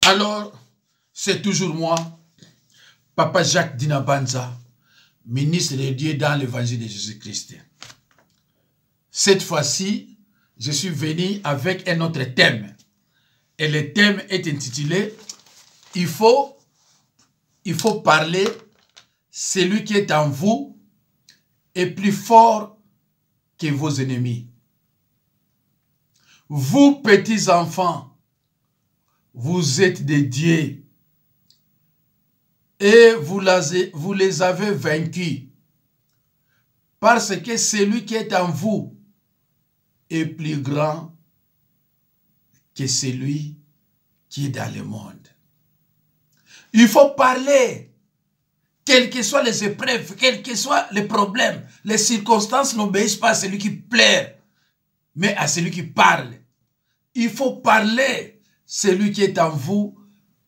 Alors, c'est toujours moi, Papa Jacques Dinabanza, ministre de Dieu dans l'évangile de Jésus-Christ. Cette fois-ci, je suis venu avec un autre thème. Et le thème est intitulé « Il faut parler, celui qui est en vous est plus fort que vos ennemis. » Vous, petits enfants, vous êtes des dieux et vous les avez vaincus parce que celui qui est en vous est plus grand que celui qui est dans le monde. Il faut parler, quelles que soient les épreuves, quels que soient les problèmes, les circonstances n'obéissent pas à celui qui plaît, mais à celui qui parle. Il faut parler. Celui qui est en vous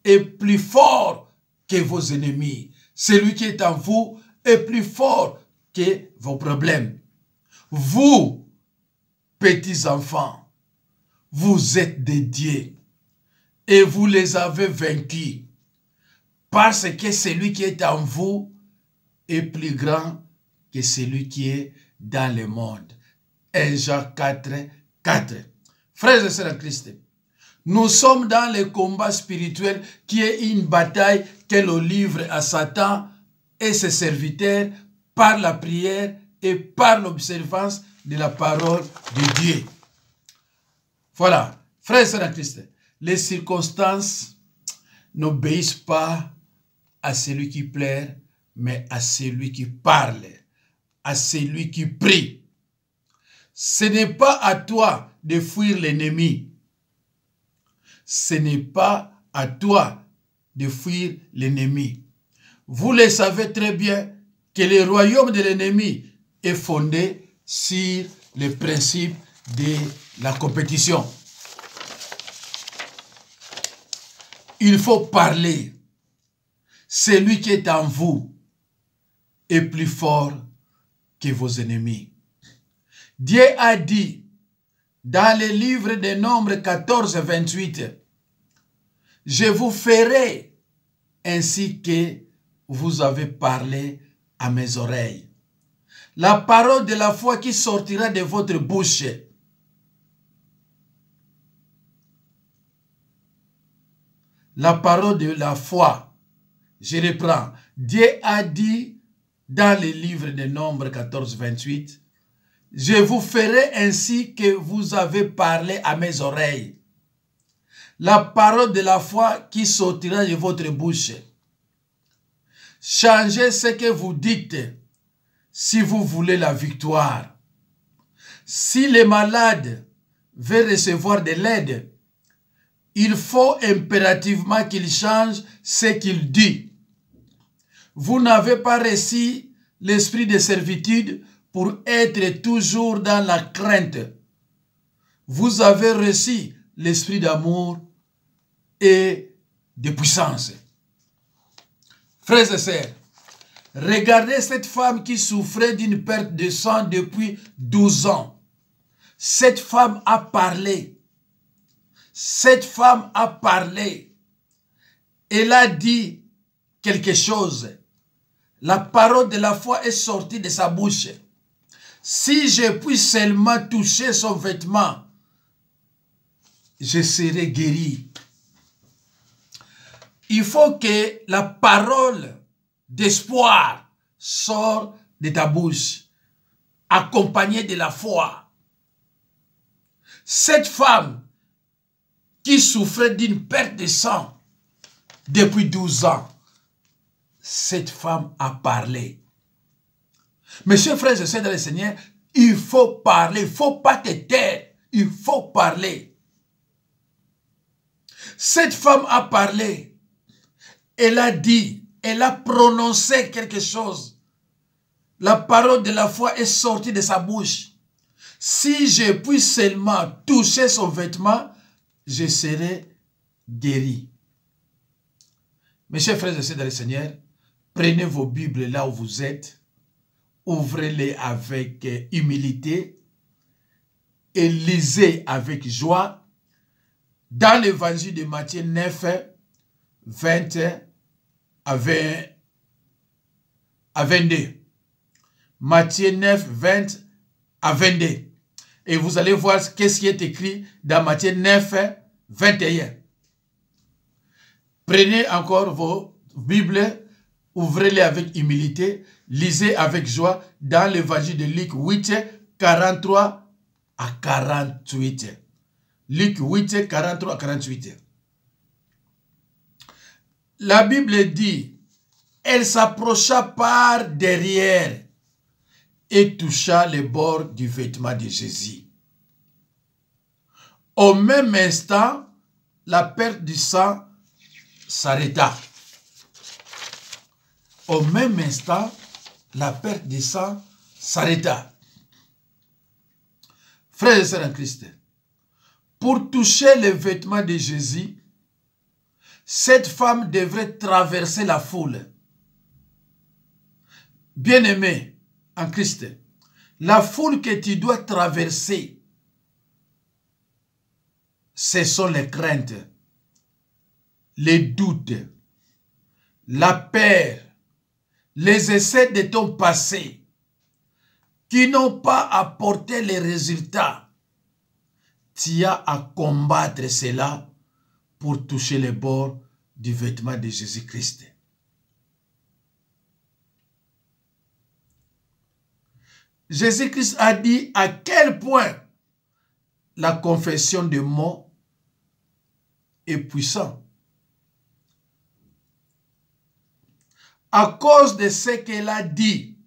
est plus fort que vos ennemis. Celui qui est en vous est plus fort que vos problèmes. Vous, petits enfants, vous êtes des dieux et vous les avez vaincus parce que celui qui est en vous est plus grand que celui qui est dans le monde. 1 Jean 4, 4. Frères et sœurs en Christ, nous sommes dans le combat spirituel qui est une bataille que l'on livre à Satan et ses serviteurs par la prière et par l'observance de la parole de Dieu. Voilà, frères et sœurs en Christ, les circonstances n'obéissent pas à celui qui plaît, mais à celui qui parle, à celui qui prie. Ce n'est pas à toi de fuir l'ennemi. Ce n'est pas à toi de fuir l'ennemi. Vous le savez très bien que le royaume de l'ennemi est fondé sur le principe de la compétition. Il faut parler. Celui qui est en vous est plus fort que vos ennemis. Dieu a dit dans le livre des Nombres 14, 28, « Je vous ferai ainsi que vous avez parlé à mes oreilles. » La parole de la foi qui sortira de votre bouche. La parole de la foi. Je reprends. Dieu a dit dans le livre des Nombres 14, 28, « Je vous ferai ainsi que vous avez parlé à mes oreilles. » La parole de la foi qui sortira de votre bouche. Changez ce que vous dites si vous voulez la victoire. Si le malade veut recevoir de l'aide, il faut impérativement qu'il change ce qu'il dit. Vous n'avez pas reçu l'esprit de servitude pour être toujours dans la crainte. Vous avez reçu l'esprit d'amour et de puissance. Frères et sœurs, regardez cette femme qui souffrait d'une perte de sang depuis 12 ans. Cette femme a parlé. Cette femme a parlé. Elle a dit quelque chose. La parole de la foi est sortie de sa bouche. Si je puis seulement toucher son vêtement, je serai guéri. Il faut que la parole d'espoir sorte de ta bouche, accompagnée de la foi. Cette femme qui souffrait d'une perte de sang depuis 12 ans, cette femme a parlé. Mes chers frères et sœurs dans le Seigneur, il faut parler, il ne faut pas te taire, il faut parler. Cette femme a parlé, elle a dit, elle a prononcé quelque chose. La parole de la foi est sortie de sa bouche. Si je puis seulement toucher son vêtement, je serai guéri. Mes chers frères et sœurs dans le Seigneur, prenez vos Bibles là où vous êtes. Ouvrez-les avec humilité et lisez avec joie dans l'évangile de Matthieu 9, 20 à 22. Matthieu 9, 20 à 22. Et vous allez voir qu'est-ce qui est écrit dans Matthieu 9, 21. Prenez encore vos Bibles, ouvrez-les avec humilité, lisez avec joie dans l'évangile de Luc 8, 43 à 48. Luc 8, 43 à 48. La Bible dit, elle s'approcha par derrière et toucha les bords du vêtement de Jésus. Au même instant, la perte du sang s'arrêta. Au même instant, la perte du sang s'arrêta. Frères et sœurs en Christ, pour toucher les vêtements de Jésus, cette femme devrait traverser la foule. Bien-aimé en Christ, la foule que tu dois traverser, ce sont les craintes, les doutes, la peur, les essais de ton passé qui n'ont pas apporté les résultats. Tu as à combattre cela pour toucher les bords du vêtement de Jésus-Christ. Jésus-Christ a dit à quel point la confession de mots est puissante. À cause de ce qu'elle a dit,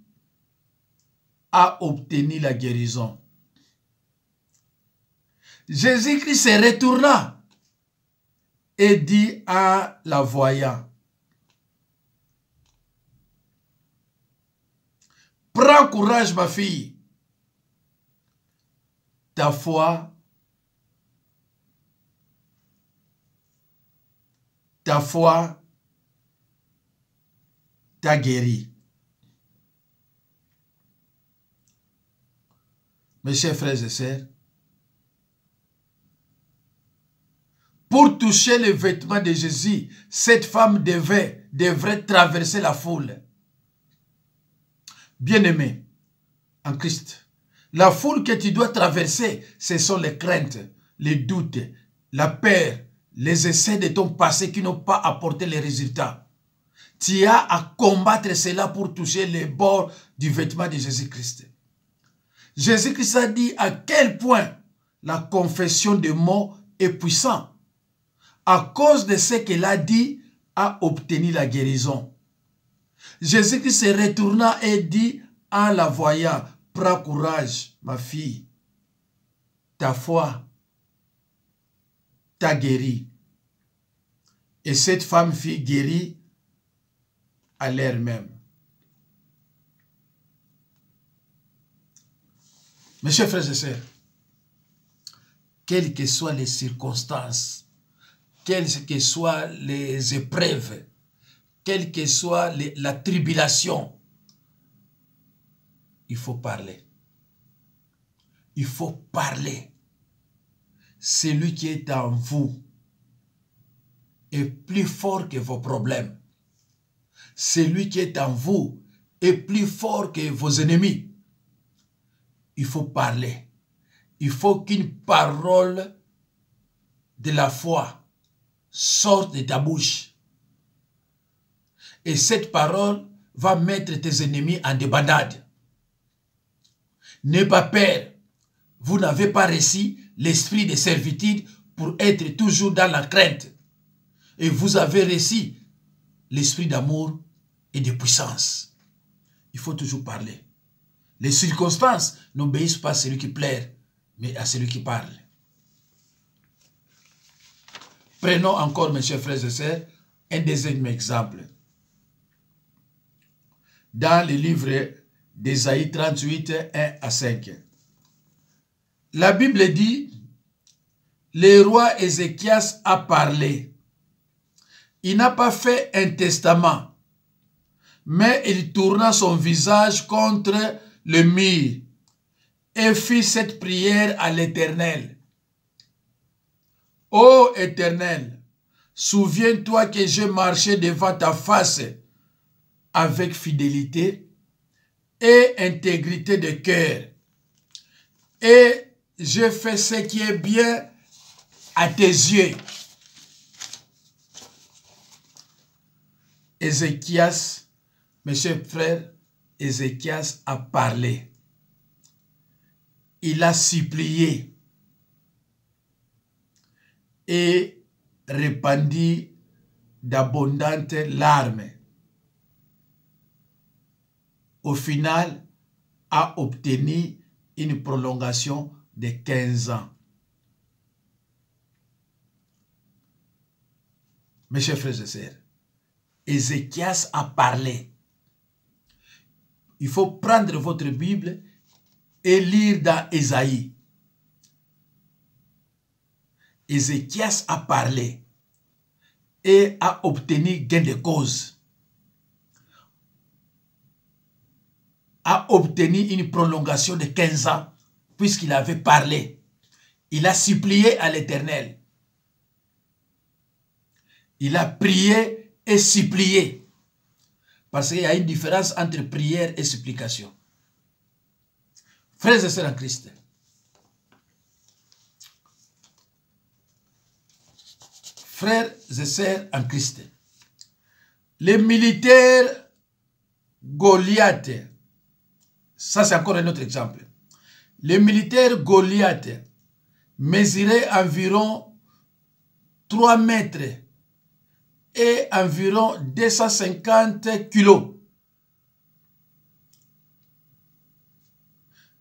a obtenu la guérison. Jésus-Christ se retourna et dit à la voyante, prends courage, ma fille. Ta foi t'a guéri. Mes chers frères et sœurs, pour toucher les vêtements de Jésus, cette femme devrait traverser la foule. Bien-aimé en Christ, la foule que tu dois traverser, ce sont les craintes, les doutes, la peur, les essais de ton passé qui n'ont pas apporté les résultats. Tu as à combattre cela pour toucher les bords du vêtement de Jésus-Christ. Jésus-Christ a dit à quel point la confession de mots est puissante. À cause de ce qu'elle a dit, a obtenu la guérison. Jésus-Christ se retourna et dit en la voyant, prends courage, ma fille. Ta foi t'a guéri. Et cette femme fut guérie à l'heure même. Mes chers frères et sœurs, quelles que soient les circonstances, quelles que soient les épreuves, quelle que soit la tribulation, il faut parler. Il faut parler. Celui qui est en vous est plus fort que vos problèmes. Celui qui est en vous est plus fort que vos ennemis. Il faut parler. Il faut qu'une parole de la foi sorte de ta bouche. Et cette parole va mettre tes ennemis en débandade. N'aie pas peur. Vous n'avez pas reçu l'esprit de servitude pour être toujours dans la crainte. Et vous avez reçu l'esprit d'amour et de puissance. Il faut toujours parler. Les circonstances n'obéissent pas à celui qui plaît, mais à celui qui parle. Prenons encore, mes chers frères et sœurs, un deuxième exemple. Dans le livre d'Ésaïe 38, 1 à 5. La Bible dit, le roi Ézéchias a parlé. Il n'a pas fait un testament, mais il tourna son visage contre le mur et fit cette prière à l'Éternel. Ô Éternel, souviens-toi que j'ai marché devant ta face avec fidélité et intégrité de cœur. Et j'ai fait ce qui est bien à tes yeux. Ézéchias, mes chers frères, Ézéchias a parlé. Il a supplié et répandit d'abondantes larmes. Au final, a obtenu une prolongation de 15 ans. Mes chers frères et sœurs, Ézéchias a parlé. Il faut prendre votre Bible et lire dans Ésaïe. Ézéchias a parlé et a obtenu gain de cause. A obtenu une prolongation de 15 ans puisqu'il avait parlé. Il a supplié à l'Éternel. Il a prié et supplié. Parce qu'il y a une différence entre prière et supplication. Frères et sœurs en Christ, frères et sœurs en Christ, les militaires Goliath, ça c'est encore un autre exemple. Les militaires Goliath mesuraient environ 3 mètres et environ 250 kilos.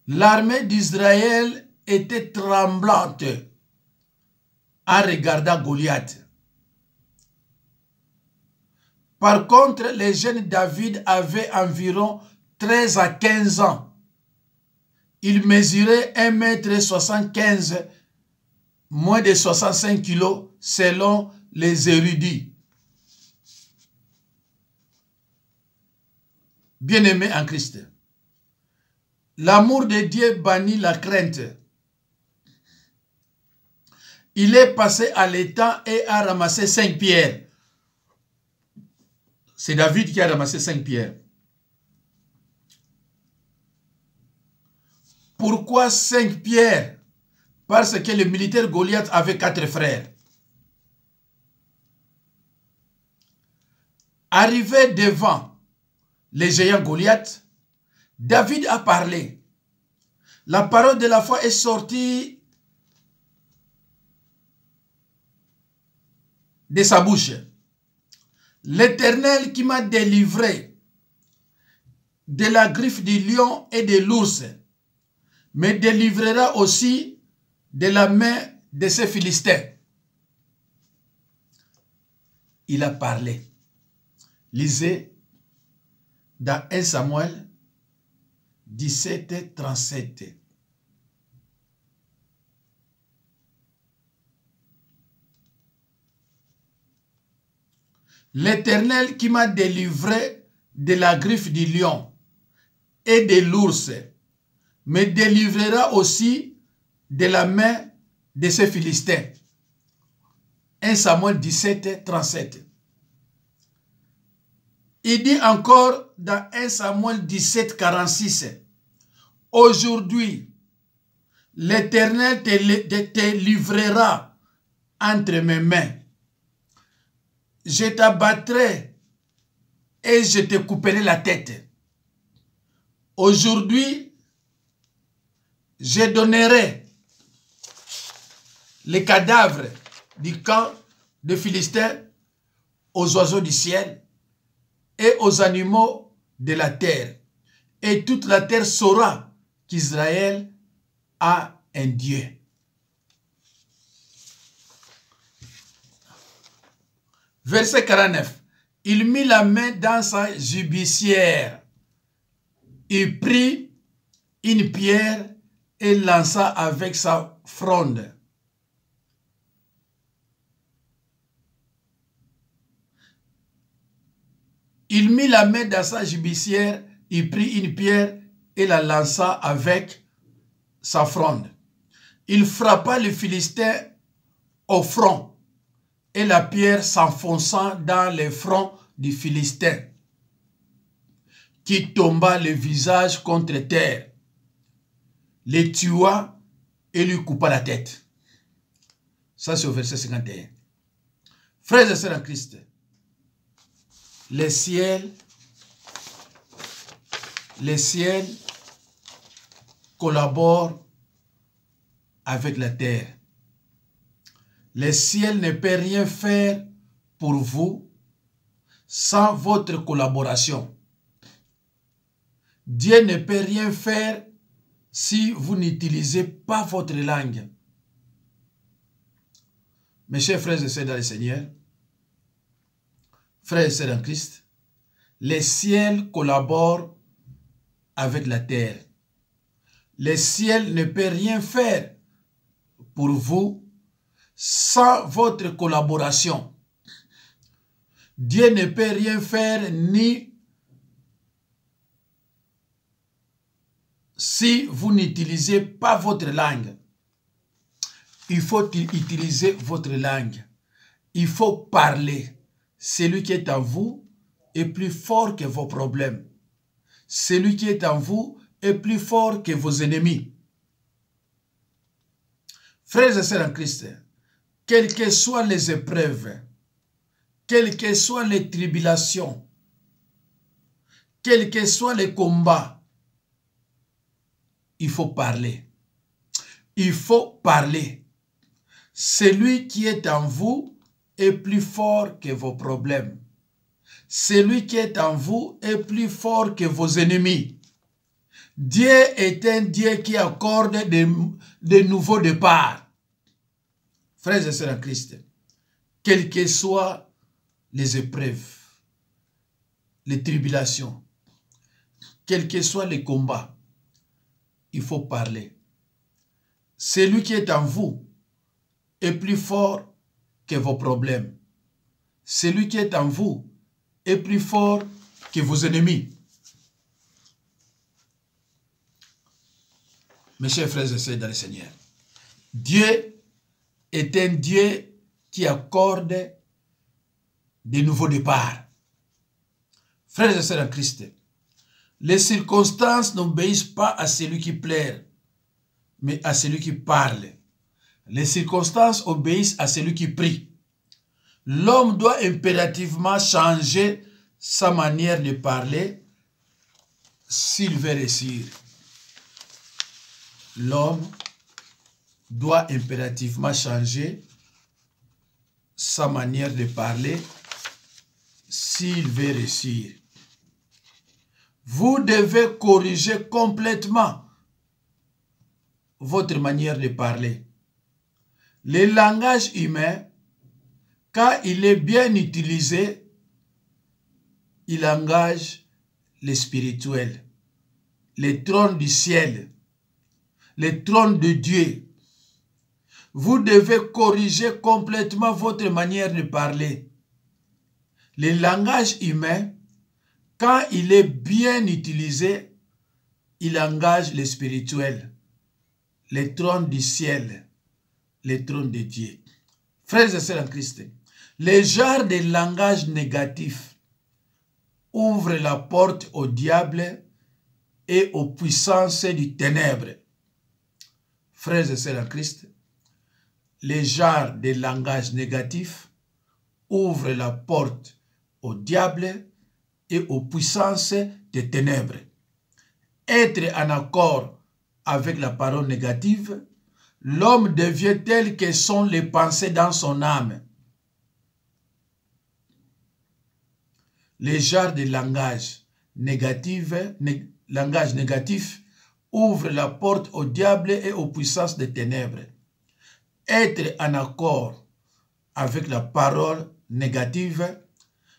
L'armée d'Israël était tremblante en regardant Goliath. Par contre, les jeunes David avaient environ 13 à 15 ans. Il mesurait 1,75 m, moins de 65 kg selon les érudits. Bien-aimés en Christ, l'amour de Dieu bannit la crainte. Il est passé à l'étang et a ramassé 5 pierres. C'est David qui a ramassé 5 pierres. Pourquoi 5 pierres? Parce que le militaire Goliath avait 4 frères. Arrivé devant les géants Goliath, David a parlé. La parole de la foi est sortie de sa bouche. L'Éternel qui m'a délivré de la griffe du lion et de l'ours me délivrera aussi de la main de ces Philistins. Il a parlé. Lisez dans 1 Samuel 17, 37. L'Éternel qui m'a délivré de la griffe du lion et de l'ours me délivrera aussi de la main de ces Philistins. 1 Samuel 17, 37. Il dit encore dans 1 Samuel 17, 46. Aujourd'hui, l'Éternel te livrera entre mes mains. Je t'abattrai et je te couperai la tête. Aujourd'hui, je donnerai les cadavres du camp de Philistins aux oiseaux du ciel et aux animaux de la terre. Et toute la terre saura qu'Israël a un Dieu. Verset 49. Il mit la main dans sa jubissière. Il prit une pierre et lança avec sa fronde. Il mit la main dans sa jubissière, il prit une pierre et la lança avec sa fronde. Il frappa le Philistin au front et la pierre s'enfonça dans les fronts du Philistin, qui tomba le visage contre terre, les tua et lui coupa la tête. Ça, c'est au verset 51. Frères et sœurs en Christ, les ciels collaborent avec la terre. Le ciel ne peut rien faire pour vous sans votre collaboration. Dieu ne peut rien faire si vous n'utilisez pas votre langue. Mes chers frères et sœurs dans le Seigneur, frères et sœurs en Christ, les ciels collaborent avec la terre. Le ciel ne peut rien faire pour vous sans votre collaboration. Dieu ne peut rien faire ni si vous n'utilisez pas votre langue. Il faut utiliser votre langue. Il faut parler. Celui qui est en vous est plus fort que vos problèmes. Celui qui est en vous est plus fort que vos ennemis. Frères et sœurs en Christ, quelles que soient les épreuves, quelles que soient les tribulations, quels que soient les combats, il faut parler. Il faut parler. Celui qui est en vous est plus fort que vos problèmes. Celui qui est en vous est plus fort que vos ennemis. Dieu est un Dieu qui accorde de nouveaux départs. Frères et sœurs en Christ, quelles que soient les épreuves, les tribulations, quels que soient les combats, il faut parler. Celui qui est en vous est plus fort que vos problèmes. Celui qui est en vous est plus fort que vos ennemis. Mes chers frères et sœurs dans le Seigneur, Dieu est un Dieu qui accorde de nouveaux départs. Frères et sœurs en Christ, les circonstances n'obéissent pas à celui qui plaire, mais à celui qui parle. Les circonstances obéissent à celui qui prie. L'homme doit impérativement changer sa manière de parler s'il veut réussir. L'homme doit impérativement changer sa manière de parler s'il veut réussir. Vous devez corriger complètement votre manière de parler. Le langage humain, quand il est bien utilisé, il engage le spirituel, le trône du ciel, le trône de Dieu. Vous devez corriger complètement votre manière de parler. Le langage humain, quand il est bien utilisé, il engage le spirituel, le trône du ciel, le trône de Dieu. Frères et sœurs en Christ, les genres de langage négatif ouvrent la porte au diable et aux puissances du ténèbre. Frères et sœurs en Christ, les genres de langage négatif ouvrent la porte au diable et aux puissances des ténèbres. Être en accord avec la parole négative, l'homme devient tel que sont les pensées dans son âme. Les genres de langage négatif ouvrent la porte au diable et aux puissances des ténèbres. Être en accord avec la parole négative,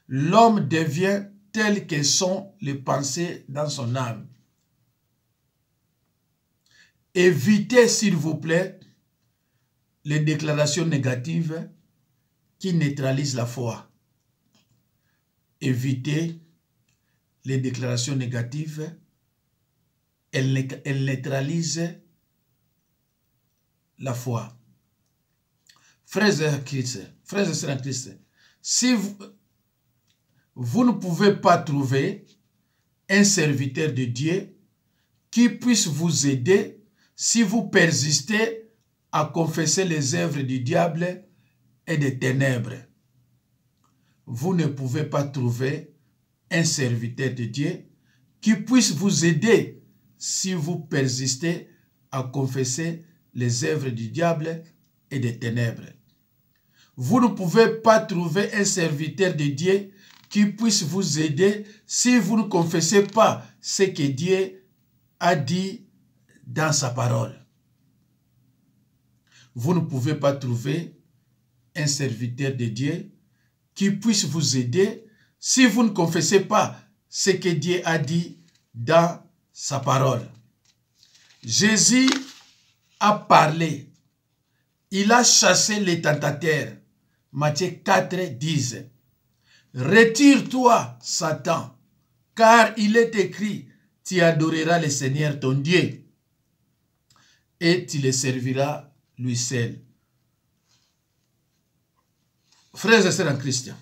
l'homme devient tel que sont les pensées dans son âme. Évitez, s'il vous plaît, les déclarations négatives qui neutralisent la foi. Évitez les déclarations négatives, elles neutralisent la foi. frères et sœurs en Christ, si vous ne pouvez pas trouver un serviteur de Dieu qui puisse vous aider si vous persistez à confesser les œuvres du diable et des ténèbres. Vous ne pouvez pas trouver un serviteur de Dieu qui puisse vous aider si vous persistez à confesser les œuvres du diable et des ténèbres. Vous ne pouvez pas trouver un serviteur de Dieu qui puisse vous aider si vous ne confessez pas ce que Dieu a dit dans sa parole. Vous ne pouvez pas trouver un serviteur de Dieu qui puisse vous aider si vous ne confessez pas ce que Dieu a dit dans sa parole. Jésus a parlé. Il a chassé les tentateurs. Matthieu 4, 10. Retire-toi, Satan, car il est écrit, tu adoreras le Seigneur ton Dieu et tu le serviras lui seul. Frères et sœurs en Christ,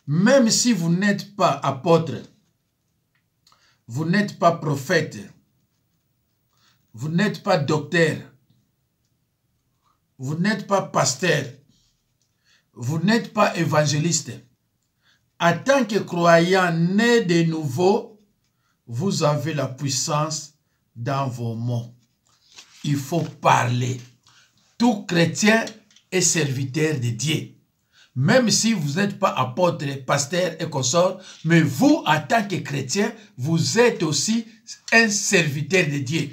même si vous n'êtes pas apôtre, vous n'êtes pas prophète, vous n'êtes pas docteur, vous n'êtes pas pasteur, vous n'êtes pas évangéliste, en tant que croyant né de nouveau, vous avez la puissance dans vos mots. Il faut parler. Tout chrétien est serviteur de Dieu. Même si vous n'êtes pas apôtre, pasteur et consort, mais vous, en tant que chrétien, vous êtes aussi un serviteur de Dieu.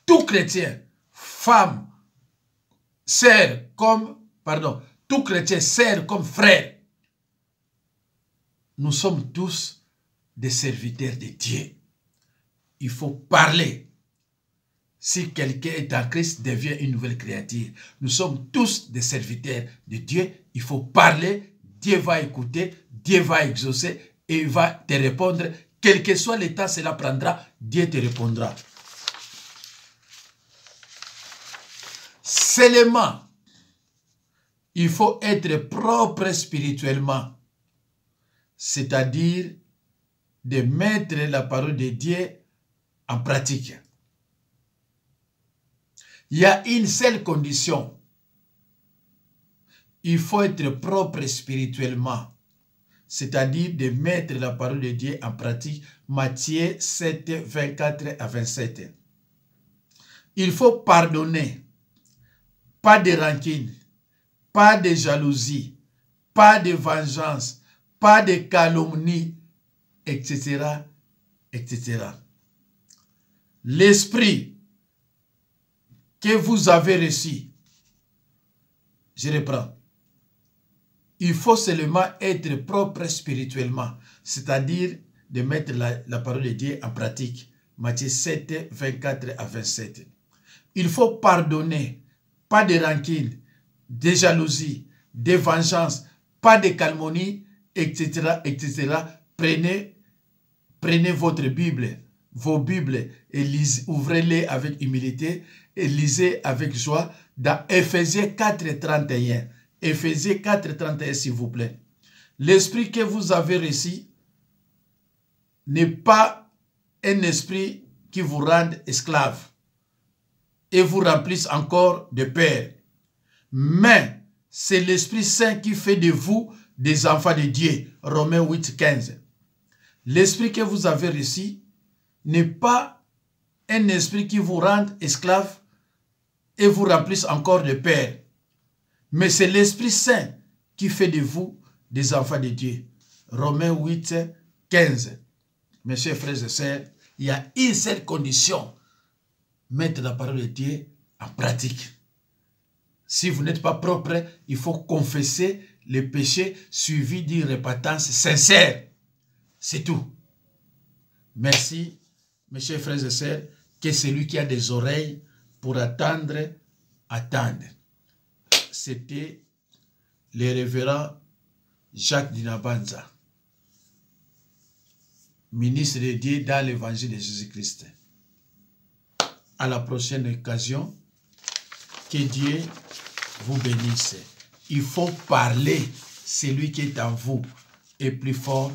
Tout chrétien, femme, sœur tout chrétien, sœur comme frère, nous sommes tous des serviteurs de Dieu. Il faut parler. Si quelqu'un est en Christ, devient une nouvelle créature. Nous sommes tous des serviteurs de Dieu. Il faut parler. Dieu va écouter. Dieu va exaucer. Et il va te répondre. Quel que soit le temps cela prendra, Dieu te répondra. Seulement, il faut être propre spirituellement. C'est-à-dire de mettre la parole de Dieu en pratique. Il y a une seule condition. Il faut être propre spirituellement. C'est-à-dire de mettre la parole de Dieu en pratique. Matthieu 7, 24 à 27. Il faut pardonner. Pas de rancune. Pas de jalousie. Pas de vengeance. Pas de calomnie. Etc. Etc. L'esprit que vous avez reçu, je reprends, il faut seulement être propre spirituellement, c'est-à-dire de mettre la parole de Dieu en pratique. Matthieu 7, 24 à 27. Il faut pardonner, pas de rancune, de jalousie, de vengeance, pas de calomnie, etc., etc. Prenez votre Bible, vos Bibles, et ouvrez-les avec humilité et lisez avec joie dans Ephésiens 4, 31. Ephésiens 4, 31, s'il vous plaît. L'esprit que vous avez reçu n'est pas un esprit qui vous rende esclave et vous remplisse encore de peur. Mais c'est l'Esprit Saint qui fait de vous des enfants de Dieu. Romains 8, 15. L'esprit que vous avez reçu n'est pas un esprit qui vous rende esclave et vous remplisse encore de peur. Mais c'est l'Esprit Saint qui fait de vous des enfants de Dieu. Romains 8, 15. Mes chers frères et sœurs, il y a une seule condition. Mettre la parole de Dieu en pratique. Si vous n'êtes pas propre, il faut confesser les péchés suivis d'une repentance sincère. C'est tout. Merci, mes chers frères et sœurs, que celui qui a des oreilles pour attendre, attende. C'était le révérend Jacques Dinabanza, ministre de Dieu dans l'évangile de Jésus-Christ. À la prochaine occasion, que Dieu vous bénisse. Il faut parler. Celui qui est en vous est plus fort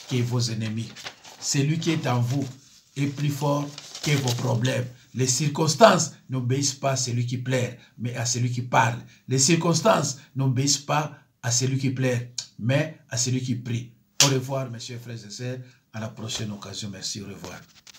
que vos ennemis. Celui qui est en vous est plus fort que vos problèmes. Les circonstances n'obéissent pas à celui qui plaît, mais à celui qui parle. Les circonstances n'obéissent pas à celui qui plaît, mais à celui qui prie. Au revoir, mes chers frères et sœurs. À la prochaine occasion. Merci. Au revoir.